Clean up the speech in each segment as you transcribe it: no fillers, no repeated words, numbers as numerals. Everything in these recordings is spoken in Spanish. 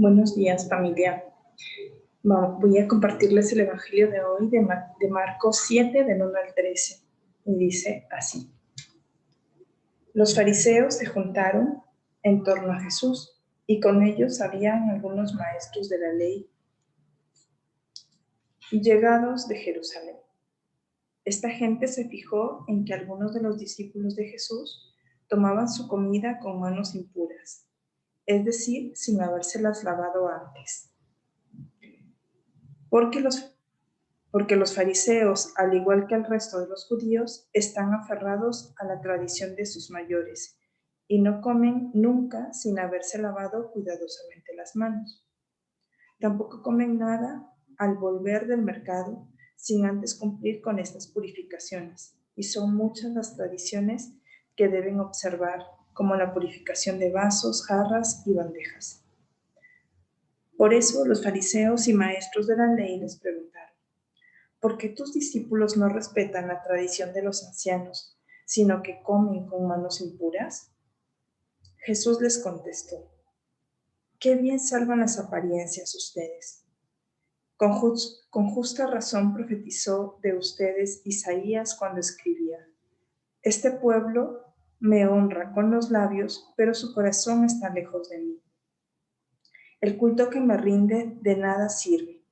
Buenos días, familia. Voy a compartirles el Evangelio de hoy de Marcos 7, del 1 al 13. Y dice así. Los fariseos se juntaron en torno a Jesús, y con ellos habían algunos maestros de la ley llegados de Jerusalén. Esta gente se fijó en que algunos de los discípulos de Jesús tomaban su comida con manos impuras, es decir, sin habérselas lavado antes. Porque los fariseos, al igual que el resto de los judíos, están aferrados a la tradición de sus mayores y no comen nunca sin haberse lavado cuidadosamente las manos. Tampoco comen nada al volver del mercado sin antes cumplir con estas purificaciones, y son muchas las tradiciones que deben observar, como la purificación de vasos, jarras y bandejas. Por eso los fariseos y maestros de la ley les preguntaron: ¿por qué tus discípulos no respetan la tradición de los ancianos, sino que comen con manos impuras? Jesús les contestó: qué bien salvan las apariencias ustedes. Con justa razón profetizó de ustedes Isaías cuando escribía: este pueblo me honra con los labios, pero su corazón está lejos de mí. El culto que me rinde de nada sirve.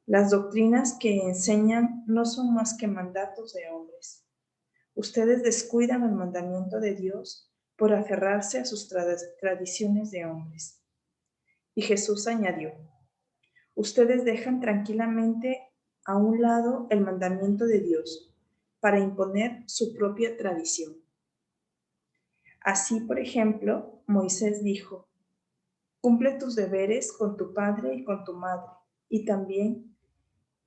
Las doctrinas que enseñan no son más que mandatos de hombres. Ustedes descuidan el mandamiento de Dios por aferrarse a sus tradiciones de hombres. Y Jesús añadió: ustedes dejan tranquilamente a un lado el mandamiento de Dios para imponer su propia tradición. Así, por ejemplo, Moisés dijo: cumple tus deberes con tu padre y con tu madre, y también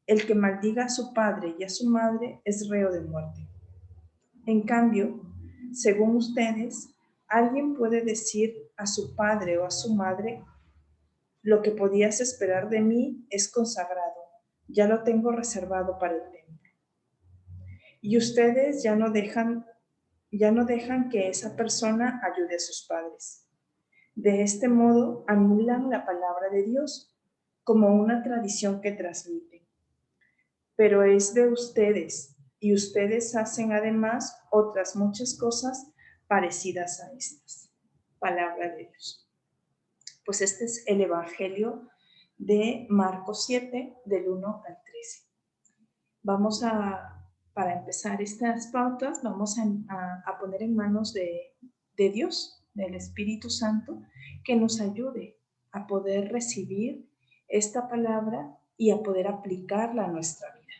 el que maldiga a su padre y a su madre es reo de muerte. En cambio, según ustedes, alguien puede decir a su padre o a su madre: lo que podías esperar de mí es consagrado, ya lo tengo reservado para el templo. Y ustedes ya no dejan que esa persona ayude a sus padres. De este modo anulan la palabra de Dios como una tradición que transmiten. Pero es de ustedes, y ustedes hacen además otras muchas cosas parecidas a estas. Palabra de Dios. Pues este es el Evangelio de Marcos 7, del 1 al 13. Para empezar estas pautas, vamos a poner en manos de Dios, del Espíritu Santo, que nos ayude a poder recibir esta palabra y a poder aplicarla a nuestra vida.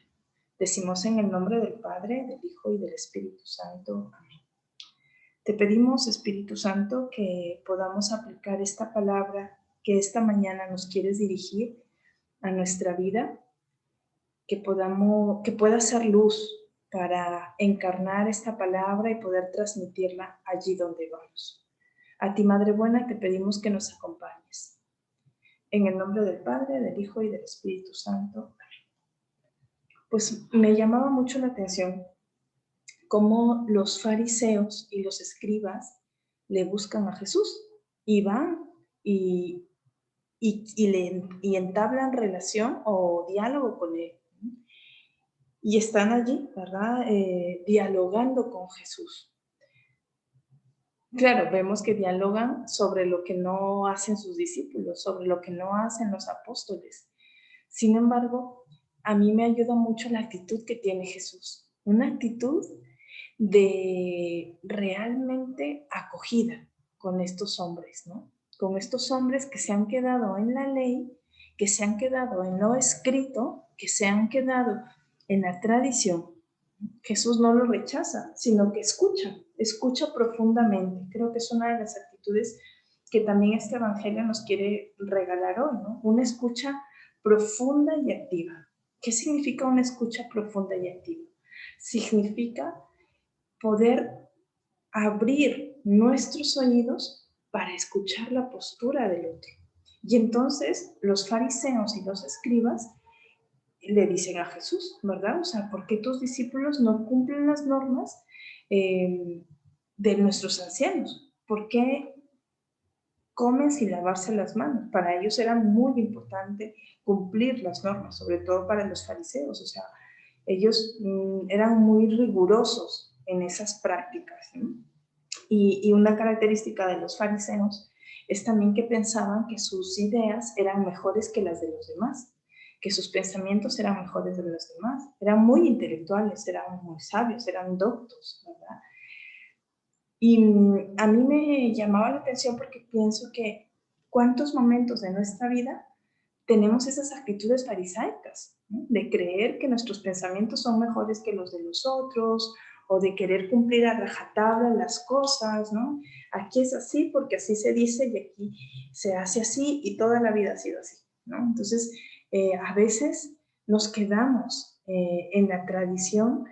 Decimos en el nombre del Padre, del Hijo y del Espíritu Santo. Amén. Te pedimos, Espíritu Santo, que podamos aplicar esta palabra que esta mañana nos quieres dirigir a nuestra vida, que pueda ser luz para encarnar esta palabra y poder transmitirla allí donde vamos. A ti, Madre Buena, te pedimos que nos acompañes. En el nombre del Padre, del Hijo y del Espíritu Santo. Amén. Pues me llamaba mucho la atención cómo los fariseos y los escribas le buscan a Jesús y van y entablan relación o diálogo con él. Y están allí, ¿verdad? Dialogando con Jesús. Claro, vemos que dialogan sobre lo que no hacen sus discípulos, sobre lo que no hacen los apóstoles. Sin embargo, a mí me ayuda mucho la actitud que tiene Jesús. Una actitud de realmente acogida con estos hombres, ¿no? Con estos hombres que se han quedado en la ley, que se han quedado en lo escrito, que se han quedado en la tradición. Jesús no lo rechaza, sino que escucha profundamente. Creo que es una de las actitudes que también este evangelio nos quiere regalar hoy, ¿no? Una escucha profunda y activa. ¿Qué significa una escucha profunda y activa? Significa poder abrir nuestros oídos para escuchar la postura del otro. Y entonces los fariseos y los escribas le dicen a Jesús, ¿verdad? O sea, ¿por qué tus discípulos no cumplen las normas de nuestros ancianos? ¿Por qué comen sin lavarse las manos. Para ellos era muy importante cumplir las normas, sobre todo para los fariseos. O sea, ellos eran muy rigurosos en esas prácticas, ¿no? Y una característica de los fariseos es también que pensaban que sus ideas eran mejores que las de los demás, que sus pensamientos eran mejores de los demás. Eran muy intelectuales, eran muy sabios, eran doctos, ¿verdad? Y a mí me llamaba la atención porque pienso que cuántos momentos de nuestra vida tenemos esas actitudes farisaicas, ¿no? De creer que nuestros pensamientos son mejores que los de los otros, o de querer cumplir a rajatabla las cosas, ¿no? Aquí es así porque así se dice y aquí se hace así y toda la vida ha sido así, ¿no? Entonces, a veces nos quedamos en la tradición,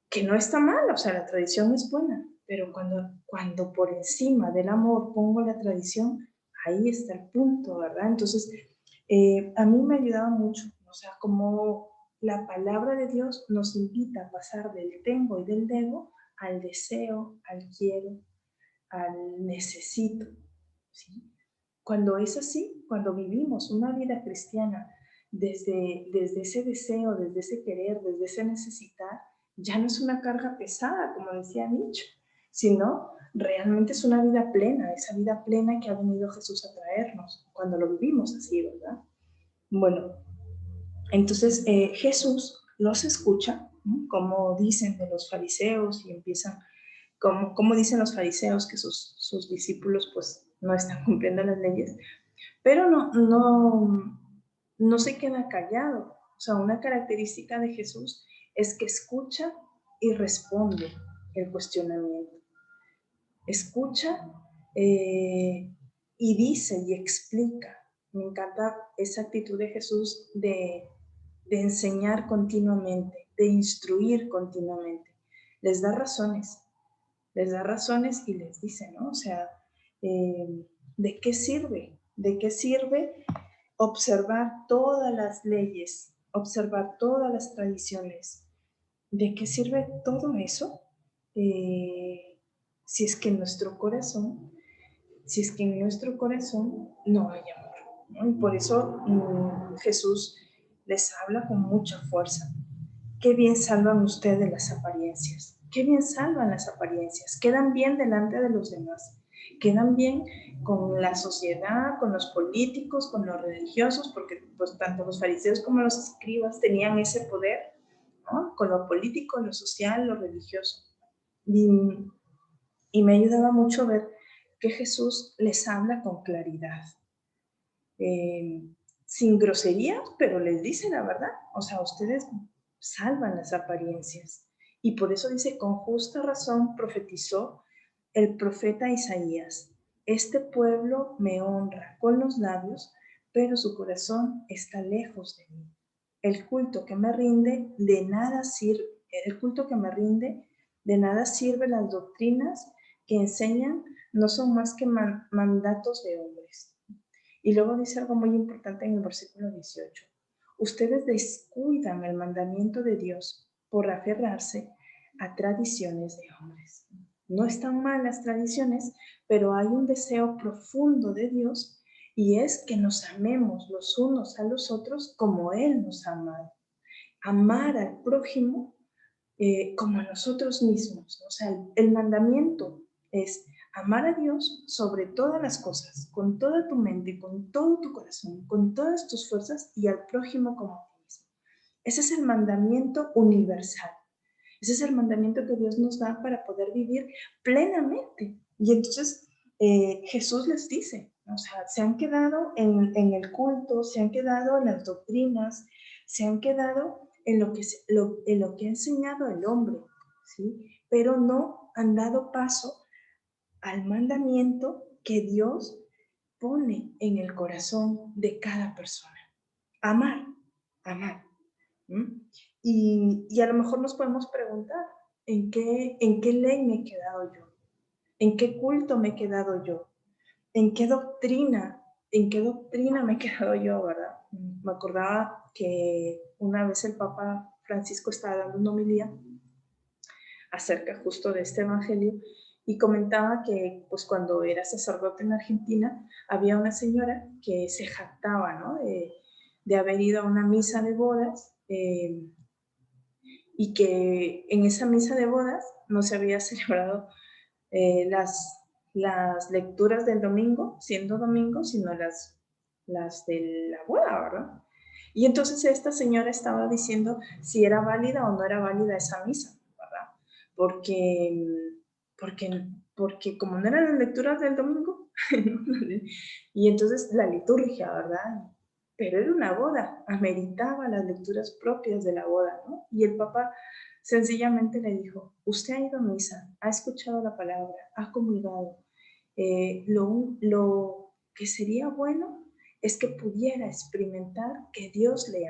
que no está mal, o sea, la tradición es buena, pero cuando por encima del amor pongo la tradición, ahí está el punto, ¿verdad? Entonces, a mí me ayudaba mucho, o sea, como la palabra de Dios nos invita a pasar del tengo y del debo al deseo, al quiero, al necesito, ¿sí? Cuando es así, cuando vivimos una vida cristiana desde ese deseo, desde ese querer, desde ese necesitar, ya no es una carga pesada, como decía Nietzsche, sino realmente es una vida plena, esa vida plena que ha venido Jesús a traernos, cuando lo vivimos así, ¿verdad? Bueno, entonces Jesús los escucha, ¿no? Como dicen de los fariseos y empiezan, como dicen los fariseos que sus discípulos pues no están cumpliendo las leyes, pero no se queda callado. O sea, una característica de Jesús es que escucha y responde el cuestionamiento. Escucha y dice y explica. Me encanta esa actitud de Jesús de enseñar continuamente, de instruir continuamente. Les da razones y les dice, ¿no? O sea, ¿de qué sirve? ¿De qué sirve observar todas las leyes, observar todas las tradiciones? ¿De qué sirve todo eso? Eh, si es que en nuestro corazón, si es que en nuestro corazón no hay amor, ¿no? Y por eso Jesús les habla con mucha fuerza. Qué bien salvan ustedes las apariencias. Qué bien salvan las apariencias. Quedan bien delante de los demás. Quedan bien con la sociedad, con los políticos, con los religiosos, porque pues tanto los fariseos como los escribas tenían ese poder, ¿no? Con lo político, lo social, lo religioso. Y, y me ayudaba mucho ver que Jesús les habla con claridad. Eh, Sin groserías, pero les dice la verdad. O sea, ustedes salvan las apariencias. Y por eso dice, con justa razón profetizó el profeta Isaías, este pueblo me honra con los labios, pero su corazón está lejos de mí. El culto que me rinde de nada sirve, el culto que me rinde de nada sirve. Las doctrinas que enseñan no son más que mandatos de hombres. Y luego dice algo muy importante en el versículo 18. Ustedes descuidan el mandamiento de Dios por aferrarse a tradiciones de hombres. No están mal las tradiciones, pero hay un deseo profundo de Dios y es que nos amemos los unos a los otros como Él nos ha amado. Amar al prójimo como a nosotros mismos. O sea, el mandamiento es amar a Dios sobre todas las cosas, con toda tu mente, con todo tu corazón, con todas tus fuerzas y al prójimo como a ti mismo. Ese es el mandamiento universal. Ese es el mandamiento que Dios nos da para poder vivir plenamente. Y entonces Jesús les dice, o sea, se han quedado en el culto, se han quedado en las doctrinas, se han quedado en lo que ha enseñado el hombre, ¿sí? Pero no han dado paso al mandamiento que Dios pone en el corazón de cada persona. Amar, amar. ¿Mm? Y a lo mejor nos podemos preguntar, ¿en qué ley me he quedado yo? ¿En qué culto me he quedado yo? ¿En qué doctrina me he quedado yo, verdad? Me acordaba que una vez el Papa Francisco estaba dando una homilía acerca justo de este evangelio y comentaba que pues cuando era sacerdote en Argentina había una señora que se jactaba, ¿no? De haber ido a una misa de bodas y que en esa misa de bodas no se había celebrado eh, las, las lecturas del domingo, siendo domingo, sino las de la boda, ¿verdad? Y entonces esta señora estaba diciendo si era válida o no era válida esa misa, ¿verdad? Porque, porque, porque como no eran las lecturas del domingo, y entonces la liturgia, ¿verdad? Pero era una boda, ameritaba las lecturas propias de la boda, ¿no? Y el Papa sencillamente le dijo, usted ha ido a misa, ha escuchado la palabra, ha comulgado. Lo que sería bueno es que pudiera experimentar que Dios le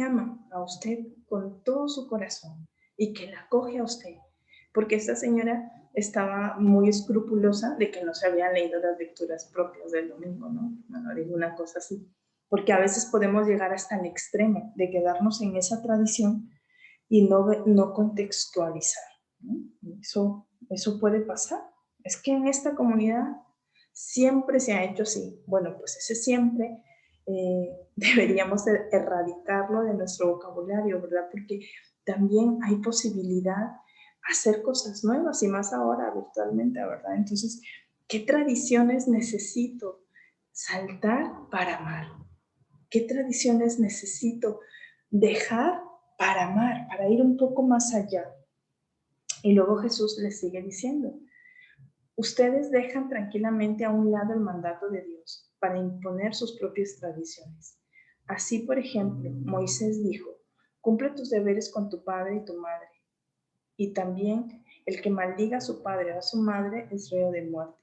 ama a usted con todo su corazón y que la acoge a usted. Porque esta señora estaba muy escrupulosa de que no se habían leído las lecturas propias del domingo, ¿no? No ninguna cosa así. Porque a veces podemos llegar hasta el extremo de quedarnos en esa tradición y no contextualizar, ¿no? Eso puede pasar. Es que en esta comunidad siempre se ha hecho así. Bueno, pues ese siempre deberíamos erradicarlo de nuestro vocabulario, ¿verdad? Porque también hay posibilidad de hacer cosas nuevas y más ahora virtualmente, ¿verdad? Entonces, ¿qué tradiciones necesito saltar para amar? ¿Qué tradiciones necesito dejar para amar, para ir un poco más allá? Y luego Jesús les sigue diciendo, ustedes dejan tranquilamente a un lado el mandato de Dios para imponer sus propias tradiciones. Así, por ejemplo, Moisés dijo, cumple tus deberes con tu padre y tu madre. Y también el que maldiga a su padre o a su madre es reo de muerte.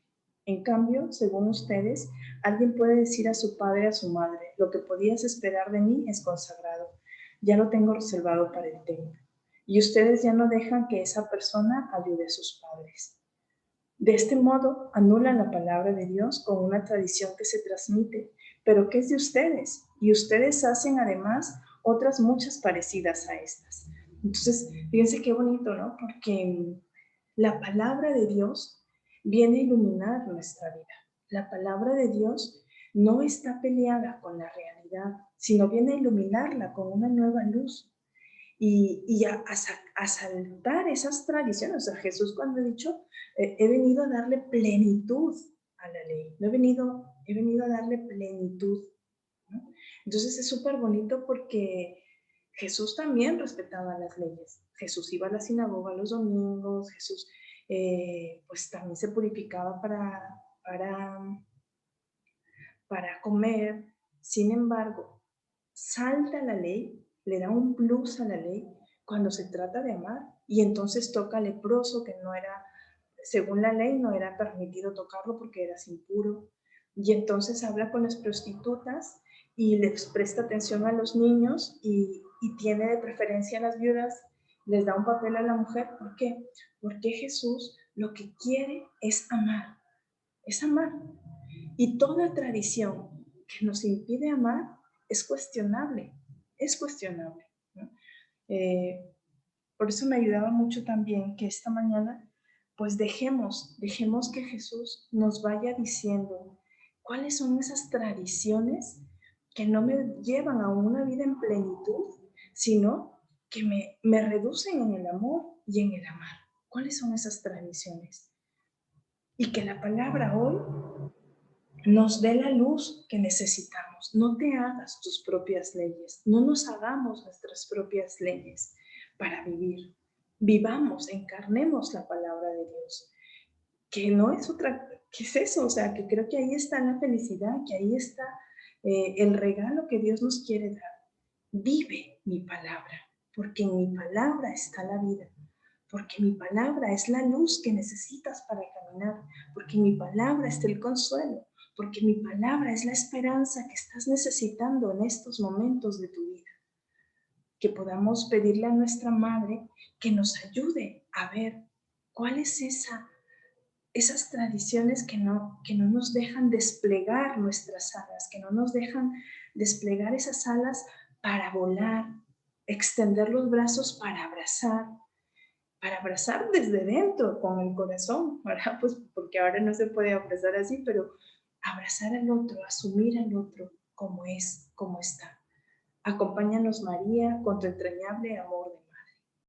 En cambio, según ustedes, alguien puede decir a su padre o a su madre, lo que podías esperar de mí es consagrado, ya lo tengo reservado para el templo. Y ustedes ya no dejan que esa persona ayude a sus padres. De este modo, anulan la palabra de Dios con una tradición que se transmite, pero que es de ustedes, y ustedes hacen además otras muchas parecidas a estas. Entonces, fíjense qué bonito, ¿no? Porque la palabra de Dios viene a iluminar nuestra vida. La palabra de Dios no está peleada con la realidad, sino viene a iluminarla con una nueva luz y a saltar esas tradiciones. O sea, Jesús cuando ha dicho, he venido a darle plenitud a la ley, no he venido a darle plenitud, ¿no? Entonces es súper bonito porque Jesús también respetaba las leyes. Jesús iba a la sinagoga los domingos, Jesús pues también se purificaba para, para comer. Sin embargo, salta la ley, le da un plus a la ley cuando se trata de amar y entonces toca al leproso que no era, según la ley, no era permitido tocarlo porque eras impuro. Y entonces habla con las prostitutas y les presta atención a los niños y tiene de preferencia a las viudas, les da un papel a la mujer. ¿Por qué? Porque Jesús lo que quiere es amar, es amar. Y toda tradición que nos impide amar es cuestionable, es cuestionable, ¿no? Eh, por eso me ayudaba mucho también que esta mañana pues dejemos que Jesús nos vaya diciendo cuáles son esas tradiciones que no me llevan a una vida en plenitud, sino que me reducen en el amor y en el amar. ¿Cuáles son esas tradiciones? Y que la palabra hoy nos dé la luz que necesitamos. No te hagas tus propias leyes, no nos hagamos nuestras propias leyes para vivir. Vivamos, encarnemos la palabra de Dios, que no es otra, ¿qué es eso? O sea, que creo que ahí está la felicidad, que ahí está el regalo que Dios nos quiere dar. Vive mi palabra, porque en mi palabra está la vida, porque mi palabra es la luz que necesitas para caminar, porque mi palabra es el consuelo, porque mi palabra es la esperanza que estás necesitando en estos momentos de tu vida. Que podamos pedirle a nuestra Madre que nos ayude a ver cuál es esas tradiciones que no nos dejan desplegar nuestras alas, que no nos dejan desplegar esas alas para volar, extender los brazos para abrazar, para abrazar desde dentro, con el corazón, ¿verdad? Pues porque ahora no se puede abrazar así, pero abrazar al otro, asumir al otro como es, como está. Acompáñanos, María, con tu entrañable amor de